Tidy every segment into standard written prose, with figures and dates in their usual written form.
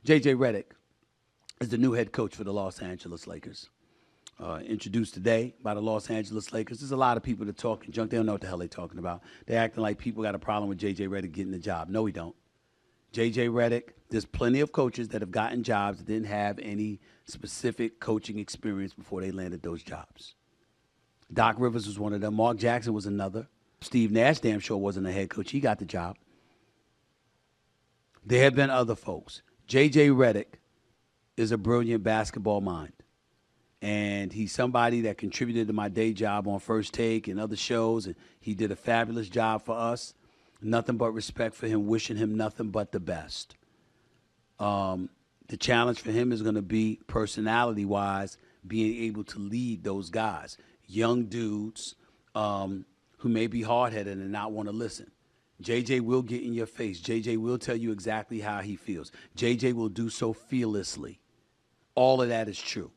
JJ Redick is the new head coach for the Los Angeles Lakers. Introduced today by the Los Angeles Lakers. There's a lot of people that talking junk. They don't know what the hell they're talking about. They're acting like people got a problem with JJ Redick getting the job. No, we don't. JJ Redick, there's plenty of coaches that have gotten jobs that didn't have any specific coaching experience before they landed those jobs. Doc Rivers was one of them. Mark Jackson was another. Steve Nash damn sure wasn't a head coach. He got the job. There have been other folks. JJ Redick is a brilliant basketball mind. And he's somebody that contributed to my day job on First Take and other shows. And he did a fabulous job for us. Nothing but respect for him, wishing him nothing but the best. The challenge for him is going to be, personality-wise, being able to lead those guys. Young dudes who may be hard-headed and not want to listen. JJ will get in your face. JJ will tell you exactly how he feels. JJ will do so fearlessly. All of that is true.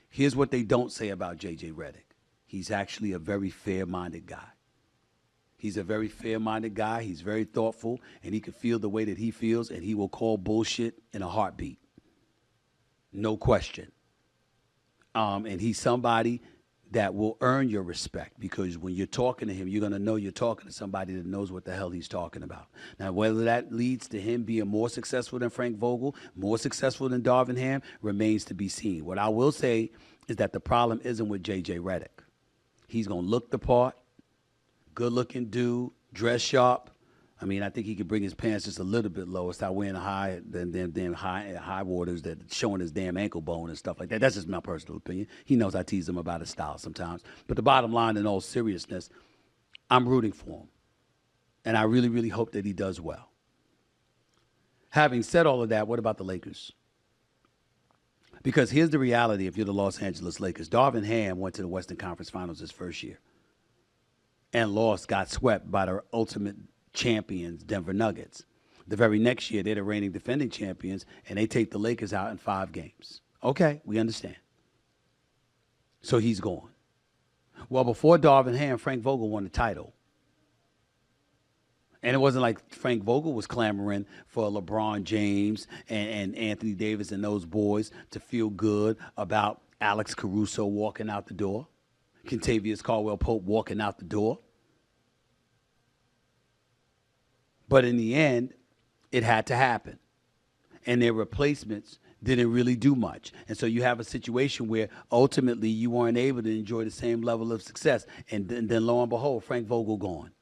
Here's what they don't say about JJ Redick. He's actually a very fair-minded guy. He's a very fair-minded guy. He's very thoughtful, and he can feel the way that he feels, and he will call bullshit in a heartbeat. No question. And he's somebody that will earn your respect, because when you're talking to him, you're going to know you're talking to somebody that knows what the hell he's talking about. Now, whether that leads to him being more successful than Frank Vogel, more successful than Darvin Ham, remains to be seen. What I will say is that the problem isn't with JJ Redick. He's going to look the part, good-looking dude, dress sharp. I mean, I think he could bring his pants just a little bit lower, start wearing high waters that showing his damn ankle bone and stuff like that. That's just my personal opinion. He knows I tease him about his style sometimes. But the bottom line, in all seriousness, I'm rooting for him. And I really, really hope that he does well. Having said all of that, what about the Lakers? Because here's the reality if you're the Los Angeles Lakers. Darvin Ham went to the Western Conference Finals his first year and got swept by the ultimate champions, Denver Nuggets. The very next year, they're the reigning defending champions, and they take the Lakers out in 5 games. Okay, we understand. So he's gone. Well, before Darvin Ham, Frank Vogel won the title. And it wasn't like Frank Vogel was clamoring for LeBron James and Anthony Davis and those boys to feel good about Alex Caruso walking out the door, Kentavious Caldwell-Pope walking out the door. But in the end, it had to happen. And their replacements didn't really do much. And so you have a situation where ultimately you weren't able to enjoy the same level of success. And then lo and behold, Frank Vogel gone.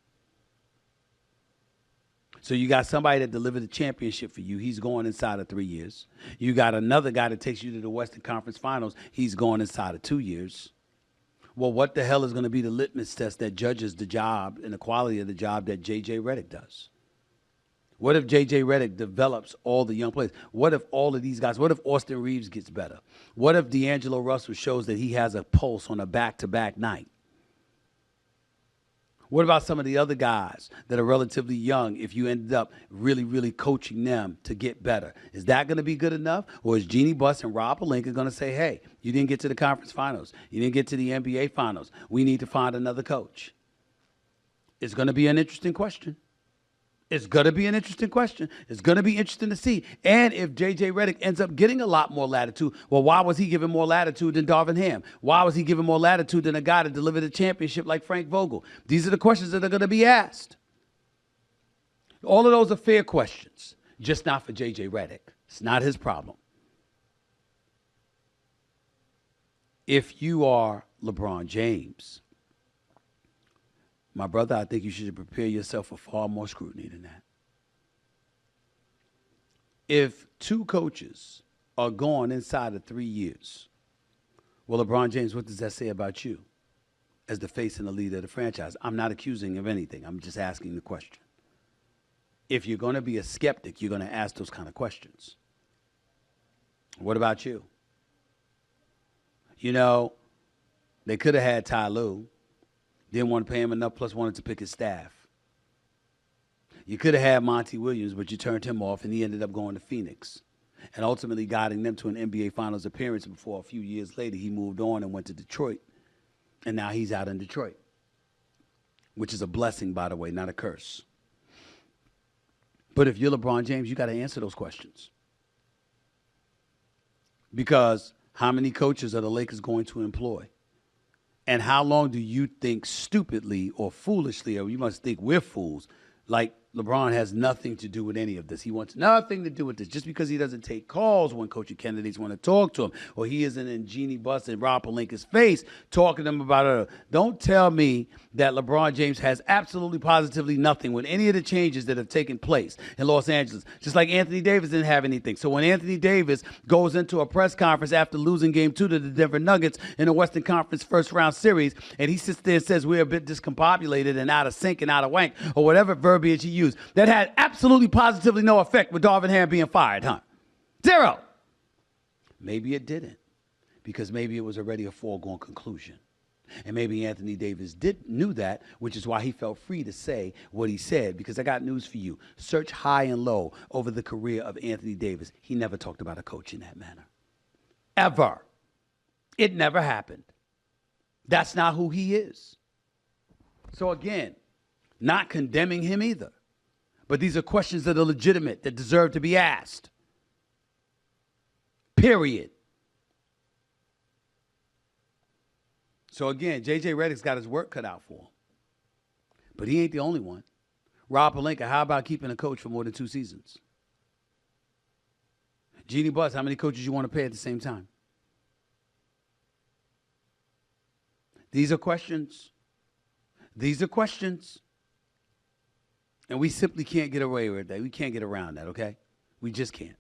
So you got somebody that delivered the championship for you. He's going inside of 3 years. You got another guy that takes you to the Western Conference Finals. He's going inside of 2 years. Well, what the hell is going to be the litmus test that judges the job and the quality of the job that JJ Redick does? What if JJ Redick develops all the young players? What if all of these guys, what if Austin Reeves gets better? What if D'Angelo Russell shows that he has a pulse on a back-to-back night? What about some of the other guys that are relatively young if you ended up really, really coaching them to get better? Is that going to be good enough? Or is Jeannie Buss and Rob Pelinka going to say, hey, you didn't get to the conference finals. You didn't get to the NBA finals. We need to find another coach. It's going to be an interesting question. It's going to be an interesting question. It's going to be interesting to see. And if J.J. Redick ends up getting a lot more latitude, well, why was he given more latitude than Darvin Ham? Why was he given more latitude than a guy that delivered a championship like Frank Vogel? These are the questions that are going to be asked. All of those are fair questions, just not for J.J. Redick. It's not his problem. If you are LeBron James, my brother, I think you should prepare yourself for far more scrutiny than that. If 2 coaches are gone inside of 3 years, well, LeBron James, what does that say about you as the face and the leader of the franchise? I'm not accusing of anything. I'm just asking the question. If you're going to be a skeptic, you're going to ask those kind of questions. What about you? You know, they could have had Ty Lue. Didn't want to pay him enough, plus wanted to pick his staff. You could have had Monty Williams, but you turned him off, and he ended up going to Phoenix and ultimately guiding them to an NBA Finals appearance before a few years later he moved on and went to Detroit. And now he's out in Detroit, which is a blessing, by the way, not a curse. But if you're LeBron James, you got to answer those questions. Because how many coaches are the Lakers going to employ? And how long do you think stupidly or foolishly, or you must think we're fools, like LeBron has nothing to do with any of this. He wants nothing to do with this. Just because he doesn't take calls when coaching candidates want to talk to him, or he isn't in Jeannie Buss and Rob Pelinka's face talking to him about it. Don't tell me that LeBron James has absolutely positively nothing with any of the changes that have taken place in Los Angeles. Just like Anthony Davis didn't have anything. So when Anthony Davis goes into a press conference after losing Game 2 to the Denver Nuggets in the Western Conference first round series, and he sits there and says we're a bit discombobulated and out of sync and out of wank, or whatever verbiage he used, that had absolutely positively no effect with Darvin Ham being fired, huh? Zero. Maybe it didn't, because maybe it was already a foregone conclusion. And maybe Anthony Davis knew that, which is why he felt free to say what he said, because I got news for you. Search high and low over the career of Anthony Davis. He never talked about a coach in that manner. Ever. It never happened. That's not who he is. So again, not condemning him either. But these are questions that are legitimate, that deserve to be asked. Period. So again, JJ Redick's got his work cut out for him. But he ain't the only one. Rob Pelinka, how about keeping a coach for more than 2 seasons? Jeannie Buss, how many coaches you want to pay at the same time? These are questions. These are questions. And we simply can't get away with that. We can't get around that, okay? We just can't.